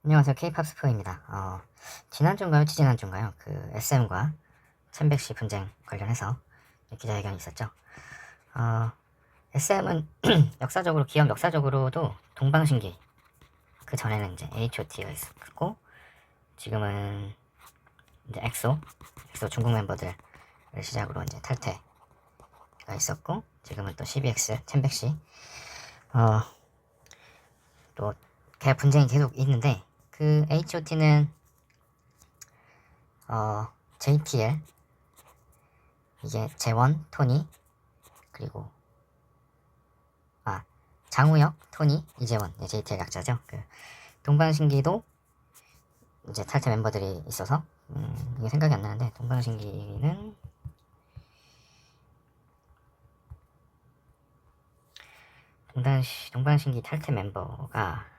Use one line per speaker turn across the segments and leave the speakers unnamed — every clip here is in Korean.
안녕하세요. K-팝스포입니다. 지난주인가요? 지지난주인가요? 그 SM과 챔백씨 분쟁 관련해서 기자회견이 있었죠. SM은 역사적으로, 기업 역사적으로도 동방신기, 그 전에는 이제 H.O.T가 있었고, 지금은 이제 엑소 중국 멤버들을 시작으로 이제 탈퇴가 있었고, 지금은 또 CBX, 챔백씨, 또 계약 분쟁이 계속 있는데, 그 H.O.T는 JTL, 이게 재원, 토니, 그리고 장우혁, 토니, 이재원, JTL 약자죠. 그 동방신기도 이제 탈퇴 멤버들이 있어서 이게 생각이 안 나는데, 동방신기는 동방신기 탈퇴 멤버가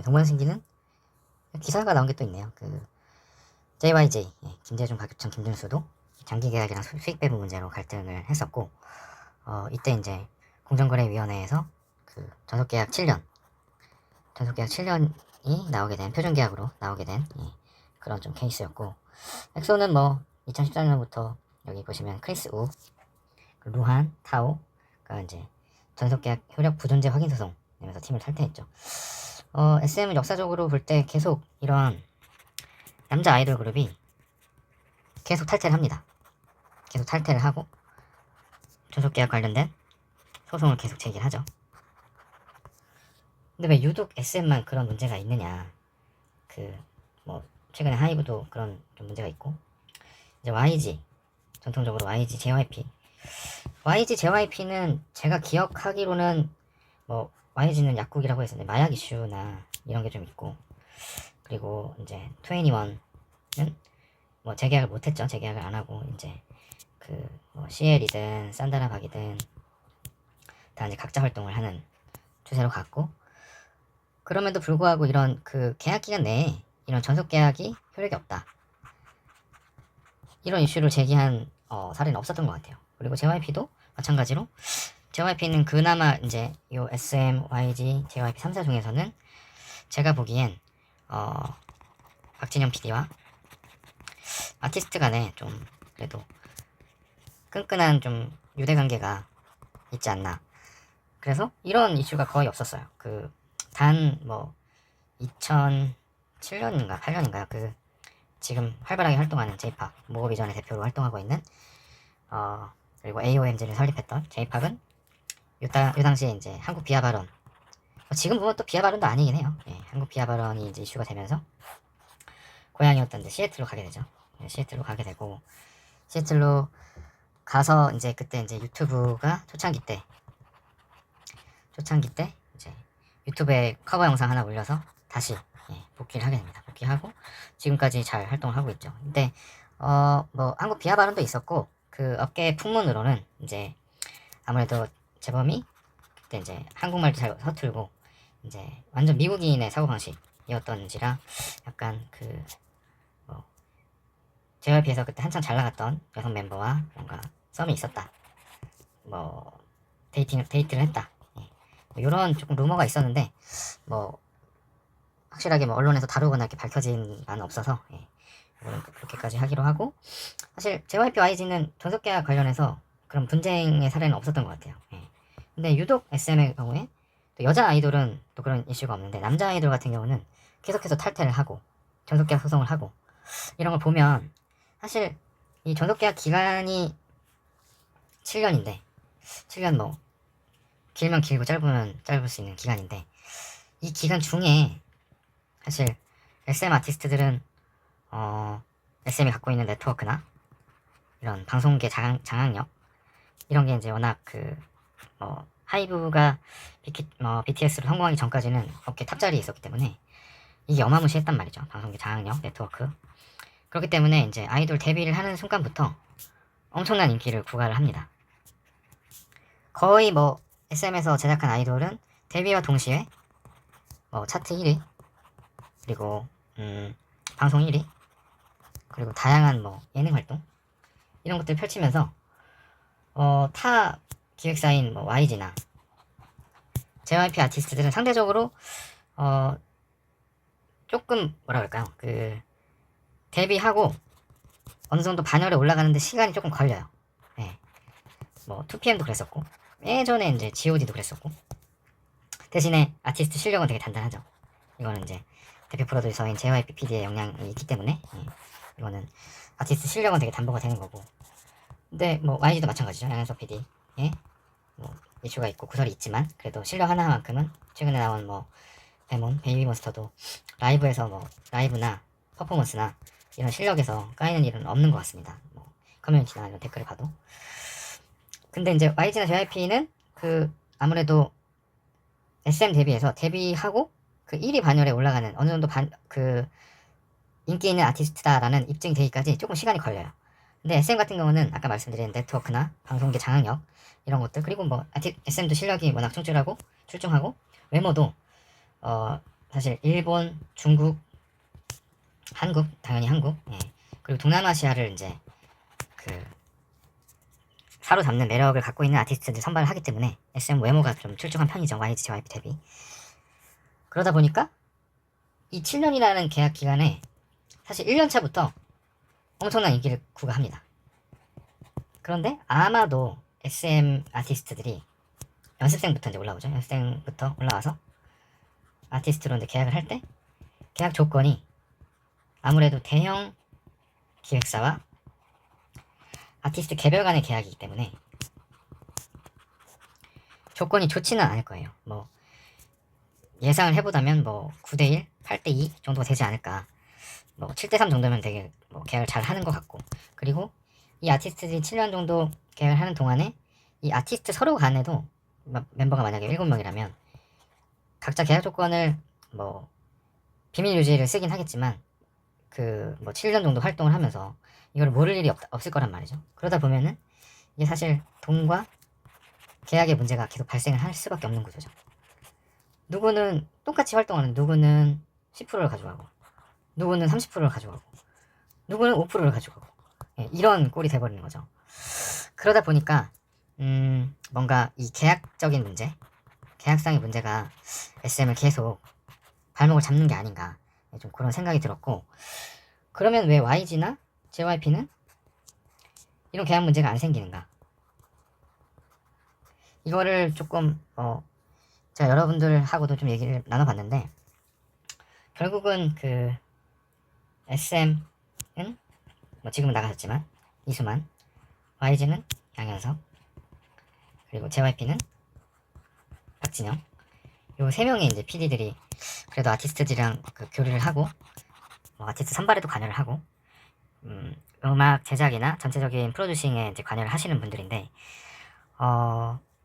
동방신기는 기사가 나온 게 또 있네요. 그 JYJ, 김재중, 박유천, 김준수도 장기 계약이랑 수익 배분 문제로 갈등을 했었고, 이때 이제 공정거래위원회에서 그 전속 계약 7년이 나오게 된, 표준 계약으로 나오게 된 그런 좀 케이스였고, 엑소는 뭐 2014년부터 여기 보시면 크리스 우, 루한, 타오가 이제 전속 계약 효력 부존재 확인 소송 내면서 팀을 탈퇴했죠. SM은 역사적으로 볼 때 계속 이런 남자 아이돌 그룹이 계속 탈퇴를 합니다. 계속 탈퇴를 하고 전속 계약 관련된 소송을 계속 제기를 하죠. 근데 왜 유독 SM만 그런 문제가 있느냐? 뭐 최근에 하이브도 그런 좀 문제가 있고, 이제 YG, 전통적으로 YG, JYP는 제가 기억하기로는 뭐 YG는 약국이라고 했었는데 마약 이슈나 이런 게 좀 있고, 그리고 이제 21은 뭐 재계약을 못했죠. 재계약을 안 하고 이제 뭐 CL이든 산다라박이든 다 이제 각자 활동을 하는 추세로 갔고, 그럼에도 불구하고 이런 그 계약 기간 내에 이런 전속 계약이 효력이 없다, 이런 이슈를 제기한 사례는 없었던 것 같아요. 그리고 JYP도 마찬가지로, JYP는 그나마 이제 요 SM, YG, JYP 3사 중에서는 제가 보기엔 박진영 PD와 아티스트 간에 좀 그래도 끈끈한 좀 유대관계가 있지 않나. 그래서 이런 이슈가 거의 없었어요. 단 뭐 2007년인가 8년인가요? 지금 활발하게 활동하는 J-POP 모어비전의 대표로 활동하고 있는 그리고 AOMG를 설립했던 J-POP은 요 당시에 이제 한국 비하 발언, 지금 보면 또 비하 발언도 아니긴 해요. 한국 비하 발언이 이제 이슈가 되면서 고향이었던 이제 시애틀로 가게 되죠. 시애틀로 가게 되고, 시애틀로 가서 이제 그때 이제 유튜브가 초창기 때 이제 유튜브에 커버 영상 하나 올려서 다시 복귀를 하게 됩니다. 복귀하고 지금까지 잘 활동을 하고 있죠. 근데 뭐 한국 비하 발언도 있었고, 그 업계 풍문으로는 이제 아무래도 재범이 그때 이제 한국말도 잘 서툴고 이제 완전 미국인의 사고방식이었던지라 약간 뭐 JYP에서 그때 한창 잘 나갔던 여성 멤버와 뭔가 썸이 있었다, 뭐 데이트를 했다, 뭐 이런 조금 루머가 있었는데, 뭐 확실하게 뭐 언론에서 다루거나 이렇게 밝혀진 바는 없어서 이거는 그렇게까지 하기로 하고, 사실 JYP YG는 전속 계약 관련해서 그런 분쟁의 사례는 없었던 것 같아요. 근데 유독 SM의 경우에 또 여자 아이돌은 또 그런 이슈가 없는데, 남자 아이돌 같은 경우는 계속해서 탈퇴를 하고 전속 계약 소송을 하고, 이런 걸 보면 사실 이 전속 계약 기간이 7년인데, 7년 뭐 길면 길고 짧으면 짧을 수 있는 기간인데, 이 기간 중에 사실 SM 아티스트들은 SM이 갖고 있는 네트워크나 이런 방송계 장악력, 이런 게 이제 워낙 하이브가 BTS로 성공하기 전까지는 업계 탑자리에 있었기 때문에 이게 어마무시했단 말이죠. 방송계 장악력, 네트워크. 그렇기 때문에 이제 아이돌 데뷔를 하는 순간부터 엄청난 인기를 구가를 합니다. 거의 뭐 SM에서 제작한 아이돌은 데뷔와 동시에 차트 1위, 그리고 방송 1위, 그리고 다양한 뭐 예능 활동, 이런 것들을 펼치면서 타 기획사인 뭐 YG나 JYP 아티스트들은 상대적으로 조금 뭐라 그럴까요? 그 데뷔하고 어느 정도 반열에 올라가는데 시간이 조금 걸려요. 네. 뭐 2PM도 그랬었고 예전에 이제 G.O.D도 그랬었고 대신에 아티스트 실력은 되게 단단하죠. 이거는 이제 대표 프로듀서인 JYP PD의 영향이 있기 때문에 이거는 아티스트 실력은 되게 담보가 되는 거고. 근데 뭐 YG도 마찬가지죠. 양현석 PD 뭐 이슈가 있고 구설이 있지만 그래도 실력 하나만큼은 최근에 나온 뭐 데몬, 베이비몬스터도 라이브에서 뭐 라이브나 퍼포먼스나 이런 실력에서 까이는 일은 없는 것 같습니다. 뭐 커뮤니티나 이런 댓글을 봐도. 근데 이제 YG나 JYP는 그 아무래도 SM 데뷔하고 그 1위 반열에 올라가는 어느 정도 그 인기 있는 아티스트다라는 입증이 되기까지 조금 시간이 걸려요. 근데 SM 같은 경우는 아까 말씀드린 네트워크나 방송계 장악력 이런 것들 그리고 뭐 SM도 실력이 워낙 출중하고 외모도 사실 일본, 중국, 한국 당연히 한국 그리고 동남아시아를 이제 그 사로잡는 매력을 갖고 있는 아티스트들 선발을 하기 때문에 SM 외모가 좀 출중한 편이죠. YG, JYP 대비. 그러다 보니까 이 7년이라는 계약 기간에 사실 1년차부터 엄청난 인기를 구가합니다. 그런데 아마도 SM 아티스트들이 연습생부터 이제 올라오죠. 연습생부터 올라와서 아티스트로 이제 계약을 할 때 계약 조건이 아무래도 대형 기획사와 아티스트 개별 간의 계약이기 때문에 조건이 좋지는 않을 거예요. 뭐 예상을 해보자면 뭐 9대1, 8대2 정도가 되지 않을까. 뭐 7대3 정도면 되게 뭐 계약을 잘 하는 것 같고 그리고 이 아티스트들이 7년 정도 계약을 하는 동안에 이 아티스트 서로 간에도 멤버가 만약에 7명이라면 각자 계약 조건을 뭐 비밀 유지를 쓰긴 하겠지만 그 뭐 7년 정도 활동을 하면서 이걸 모를 일이 없을 거란 말이죠. 그러다 보면은 이게 사실 돈과 계약의 문제가 계속 발생을 할 수밖에 없는 구조죠. 누구는 똑같이 활동하는 누구는 10%를 가져가고 누구는 30%를 가져가고 누구는 5%를 가져가고 이런 꼴이 돼버리는 거죠. 그러다 보니까 뭔가 이 계약적인 문제 계약상의 문제가 SM을 계속 발목을 잡는 게 아닌가 좀 그런 생각이 들었고 그러면 왜 YG나 JYP는 이런 계약 문제가 안 생기는가 이거를 조금 제가 여러분들하고도 좀 얘기를 나눠봤는데 결국은 그 SM은 뭐 지금은 나가셨지만 이수만 YG는 양현석 그리고 JYP는 박진영 요 세 명의 이제 PD들이 그래도 아티스트들이랑 그 교류를 하고 뭐 아티스트 선발에도 관여를 하고 음악 제작이나 전체적인 프로듀싱에 이제 관여를 하시는 분들인데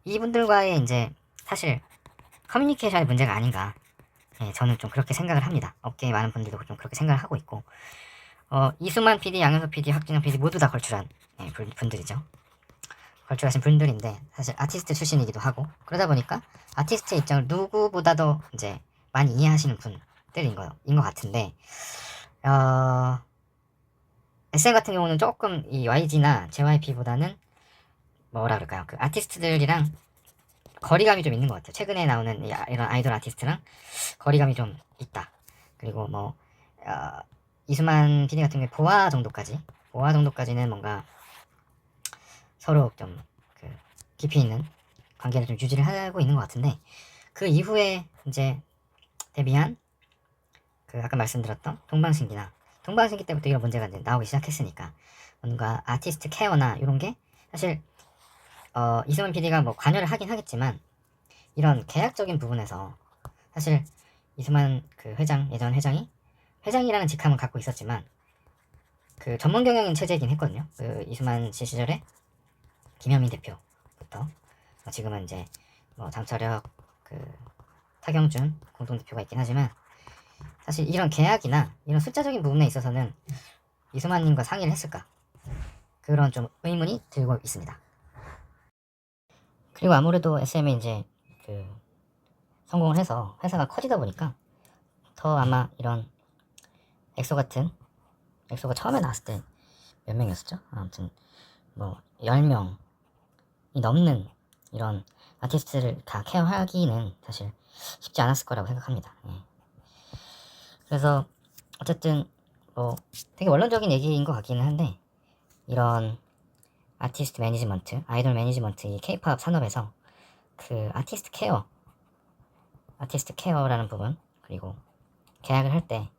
이분들과의 이제 사실 커뮤니케이션의 문제가 아닌가 저는 좀 그렇게 생각을 합니다. 업계에 많은 분들도 좀 그렇게 생각을 하고 있고 이수만 PD, 양현석 PD, 박진영 PD 모두 다 걸출한 분들이죠. 걸출하신 분들인데 사실 아티스트 출신이기도 하고 그러다 보니까 아티스트의 입장을 누구보다도 이제 많이 이해하시는 분들인 것 같은데 SM 같은 경우는 조금 이 YG나 JYP보다는 뭐라 그럴까요? 그 아티스트들이랑 거리감이 좀 있는 것 같아요. 최근에 나오는 이런 아이돌 아티스트랑 거리감이 좀 있다. 그리고 뭐 이수만 PD 같은 경우에 보아 정도까지는 뭔가 서로 좀 그 깊이 있는 관계를 좀 유지를 하고 있는 것 같은데 그 이후에 이제 데뷔한 그 아까 말씀드렸던 동방신기 때부터 이런 문제가 이제 나오기 시작했으니까 뭔가 아티스트 케어나 이런 게 사실 이수만 PD가 뭐 관여를 하긴 하겠지만 이런 계약적인 부분에서 사실 이수만 그 예전 회장이라는 직함을 갖고 있었지만 그 전문 경영인 체제이긴 했거든요. 그 이수만 씨 시절에 김현민 대표부터 지금은 이제 뭐 장철혁 그 타경준 공동대표가 있긴 하지만 사실 이런 계약이나 이런 숫자적인 부분에 있어서는 이수만님과 상의를 했을까 그런 좀 의문이 들고 있습니다. 그리고 아무래도 SM이 이제 그 성공을 해서 회사가 커지다 보니까 더 아마 이런 엑소가 처음에 나왔을 때 몇 명이었었죠? 아무튼 뭐 10명이 넘는 이런 아티스트를 다 케어하기는 사실 쉽지 않았을 거라고 생각합니다. 예. 그래서 어쨌든 뭐 되게 원론적인 얘기인 것 같기는 한데, 이런 아티스트 매니지먼트, 아이돌 매니지먼트, 이 케이팝 산업에서 그 아티스트 케어라는 부분, 그리고 계약을 할 때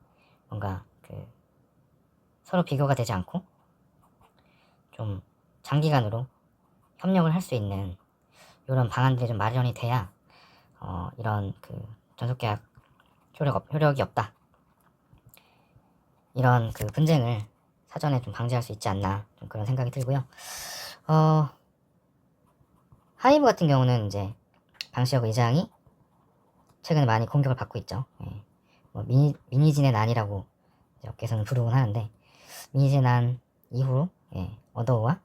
뭔가 그 서로 비교가 되지 않고 좀 장기간으로 협력을 할 수 있는 이런 방안들이 좀 마련이 돼야 이런 그 전속계약 효력이 없다, 이런 그 분쟁을 사전에 좀 방지할 수 있지 않나, 좀 그런 생각이 들고요. 하이브 같은 경우는 이제 방시혁 의장이 최근에 많이 공격을 받고 있죠. 예. 뭐 미니진의 난이라고 업계에서는 부르곤 하는데, 미니진의 난 이후로 어더우와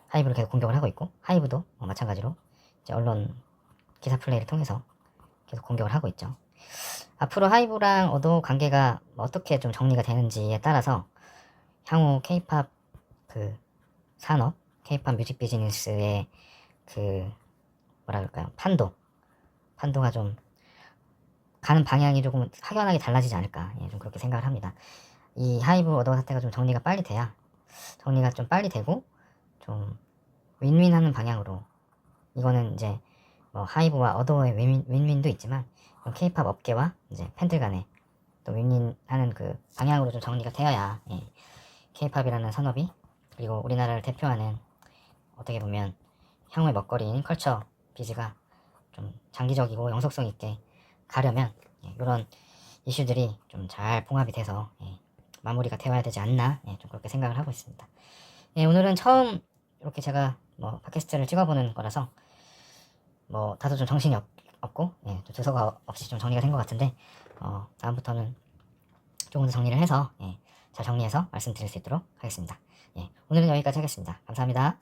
하이브를 계속 공격을 하고 있고, 하이브도 마찬가지로 이제 언론 기사 플레이를 통해서 계속 공격을 하고 있죠. 앞으로 하이브랑 어더우 관계가 어떻게 좀 정리가 되는지에 따라서 향후 케이팝 그 산업, 케이팝 뮤직 비즈니스의 그 뭐라 그럴까요, 판도가 좀 가는 방향이 조금 확연하게 달라지지 않을까, 좀 그렇게 생각을 합니다. 이 하이브 어더우 사태가 좀 정리가 좀 빨리 되고 좀 윈윈하는 방향으로, 이거는 이제 뭐 하이브와 어더우의 윈윈도 있지만 케이팝 업계와 이제 팬들 간에 또 윈윈하는 그 방향으로 좀 정리가 되어야 케이팝이라는 산업이, 그리고 우리나라를 대표하는 어떻게 보면 향후의 먹거리인 컬처 비즈가 좀 장기적이고 영속성 있게 가려면 이런 이슈들이 좀 잘 봉합이 돼서 마무리가 되어야 되지 않나, 좀 그렇게 생각을 하고 있습니다. 오늘은 처음 이렇게 제가 뭐 팟캐스트를 찍어보는 거라서 뭐 다소 좀 정신이 없고 좀 두서가 없이 좀 정리가 된 것 같은데, 다음부터는 조금 더 정리를 해서 잘 정리해서 말씀드릴 수 있도록 하겠습니다. 오늘은 여기까지 하겠습니다. 감사합니다.